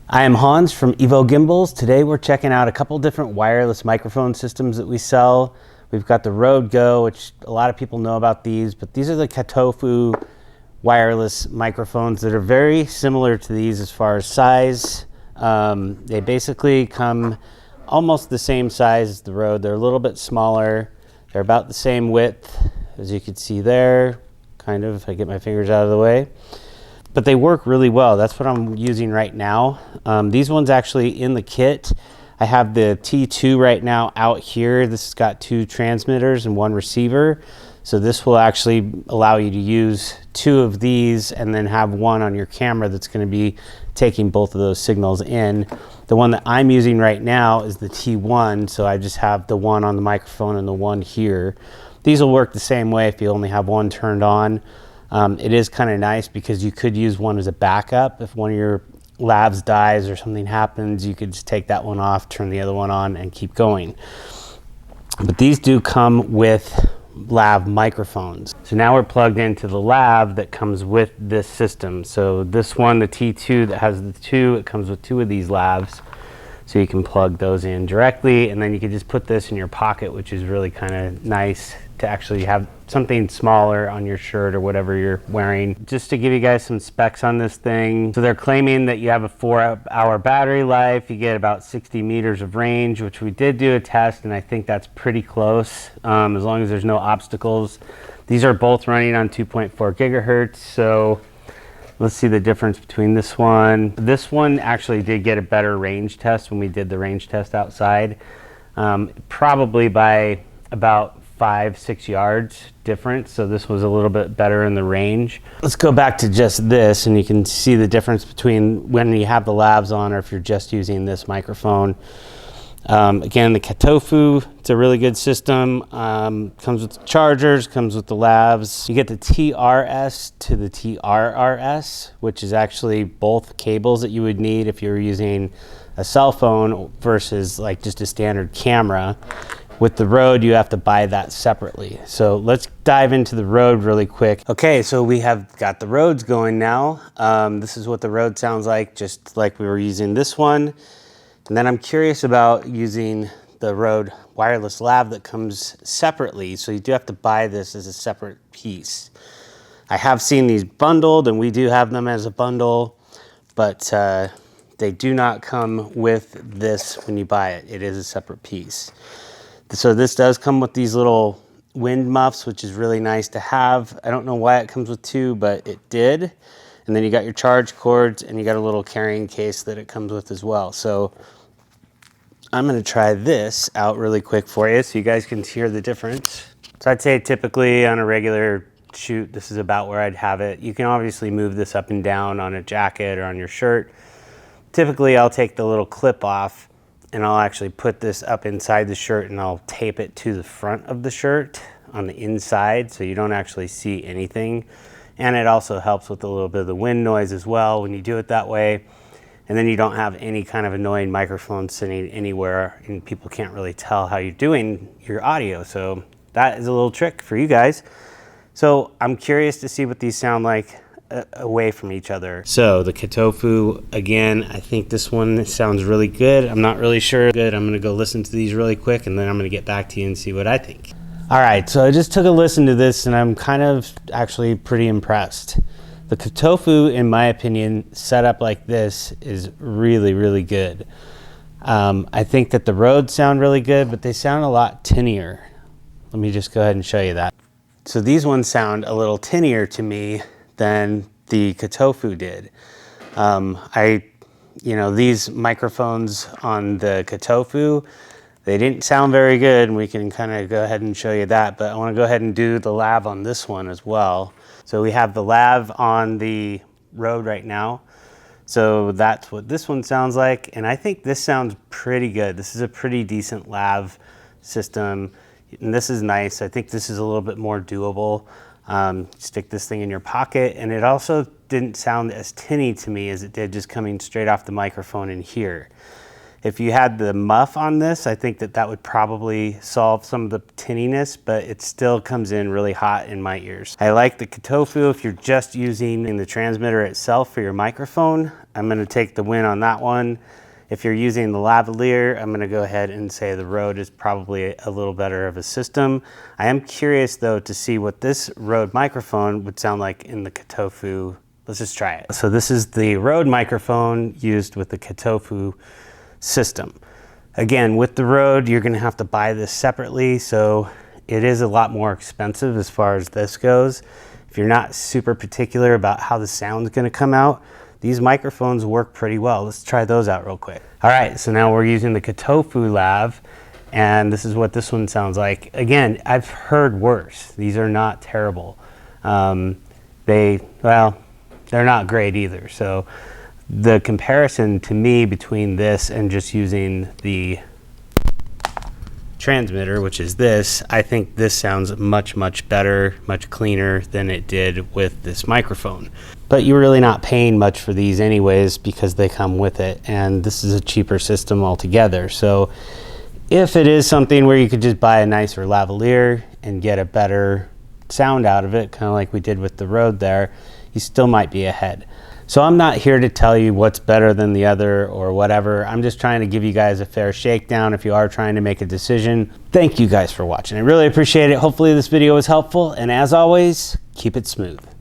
I am Hans from Evo Gimbals. Today we're checking out a couple different wireless microphone systems that we sell. We've got the Rode Go, which a lot of people know about these, but these are the CaTeFo wireless microphones that are very similar to these as far as size. They basically come almost the same size as the Rode. They're a little bit smaller. They're about the same width, as you can see there. Kind of, if I get my fingers out of the way. But they work really well. That's what I'm using right now. These ones actually in the kit. I have the T2 right now out here. This has got 2 transmitters and 1 receiver. So this will actually allow you to use 2 of these and then have 1 on your camera that's going to be taking both of those signals in. The one that I'm using right now is the T1, so I just have the 1 on the microphone and the 1 here. These will work the same way if you only have 1 turned on. It is kind of nice because you could use 1 as a backup. If one of your lavs dies or something happens, you could just take that one off, turn the other one on, and keep going. But these do come with lav microphones. So now we're plugged into the lav that comes with this system. So this one, the T2 that has the 2, it comes with 2 of these lavs. So you can plug those in directly, and then you can just put this in your pocket, which is really kind of nice to actually have something smaller on your shirt or whatever you're wearing. Just to give you guys some specs on this thing. So they're claiming that you have a 4-hour battery life, you get about 60 meters of range, which we did do a test, and I think that's pretty close, as long as there's no obstacles. These are both running on 2.4 gigahertz, so let's see the difference between this one. This one actually did get a better range test when we did the range test outside, probably by about 5-6 yards difference. So this was a little bit better in the range. Let's go back to just this, and you can see the difference between when you have the lavs on or if you're just using this microphone. Again, the CaTeFo, it's a really good system. Comes with the chargers, comes with the lavs. You get the TRS to the TRRS, which is actually both cables that you would need if you were using a cell phone versus like just a standard camera. With the Rode, you have to buy that separately. So let's dive into the Rode really quick. Okay, so we have got the Rodes going now. This is what the Rode sounds like, just like we were using this one. And then I'm curious about using the Rode wireless lav that comes separately. So you do have to buy this as a separate piece. I have seen these bundled, and we do have them as a bundle, but they do not come with this when you buy it. It is a separate piece. So this does come with these little wind muffs, which is really nice to have. I don't know why it comes with 2, but it did. And then you got your charge cords, and you got a little carrying case that it comes with as well. So I'm gonna try this out really quick for you so you guys can hear the difference. So I'd say typically on a regular shoot, this is about where I'd have it. You can obviously move this up and down on a jacket or on your shirt. Typically I'll take the little clip off, and I'll actually put this up inside the shirt, and I'll tape it to the front of the shirt on the inside so you don't actually see anything. And it also helps with a little bit of the wind noise as well when you do it that way. And then you don't have any kind of annoying microphone sitting anywhere, and people can't really tell how you're doing your audio. So that is a little trick for you guys. So I'm curious to see what these sound like away from each other. So the CaTeFo, again, I think this one sounds really good. I'm not really sure. Good. I'm gonna go listen to these really quick, and then I'm gonna get back to you and see what I think. All right, so I just took a listen to this, and I'm kind of actually pretty impressed. The CaTeFo, in my opinion, set up like this is really, really good. I think that the Rode sound really good, but they sound a lot tinnier. Let me just go ahead and show you that. So these ones sound a little tinnier to me than the CaTeFo did. These microphones on the CaTeFo, they didn't sound very good, and we can kind of go ahead and show you that, but I want to go ahead and do the lav on this one as well. So we have the lav on the Rode right now. So that's what this one sounds like, and I think this sounds pretty good. This is a pretty decent lav system, and this is nice. I think this is a little bit more doable. Stick this thing in your pocket, and it also didn't sound as tinny to me as it did just coming straight off the microphone in here. If you had the muff on this, I think that would probably solve some of the tinniness, but it still comes in really hot in my ears. I like the CaTeFo if you're just using the transmitter itself for your microphone. I'm gonna take the win on that one. If you're using the lavalier, I'm gonna go ahead and say the Rode is probably a little better of a system. I am curious though to see what this Rode microphone would sound like in the CaTeFo. Let's just try it. So this is the Rode microphone used with the CaTeFo system. Again, with the Rode, you're gonna have to buy this separately, so it is a lot more expensive as far as this goes. If you're not super particular about how the sound's gonna come out, these microphones work pretty well. Let's try those out real quick. All right, so now we're using the CaTeFo Lav, and this is what this one sounds like. Again, I've heard worse. These are not terrible. They're not great either. So the comparison to me between this and just using the transmitter, which is this, I think this sounds much, much better, much cleaner than it did with this microphone. But you're really not paying much for these anyways because they come with it, and this is a cheaper system altogether. So if it is something where you could just buy a nicer lavalier and get a better sound out of it, kind of like we did with the Rode there, you still might be ahead. So I'm not here to tell you what's better than the other or whatever. I'm just trying to give you guys a fair shakedown if you are trying to make a decision. Thank you guys for watching. I really appreciate it. Hopefully this video was helpful, and as always, keep it smooth.